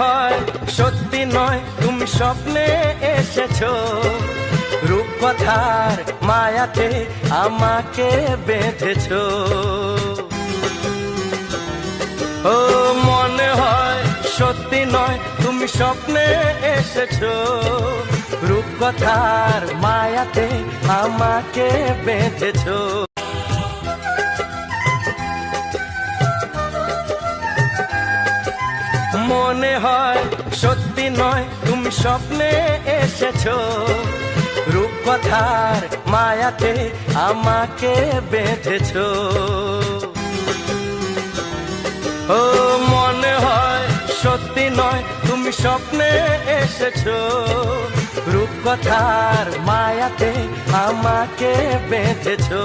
হয় সত্যি নয় তুমি স্বপ্নে এসেছো, রূপকথার মায়াতে আমাকে বেঁধেছো। ও মনে হয় সত্যি নয় তুমি স্বপ্নে এসেছো, রূপকথার মায়াতে আমাকে বেঁধেছো। মনে হয় সত্যি নয় তুমি স্বপ্নে এসেছো, রূপকথার মায়াতে আমাকে বেঁধেছো। ও মনে হয় সত্যি নয় তুমি স্বপ্নে এসেছো, রূপকথার মায়াতে আমাকে বেঁধেছো।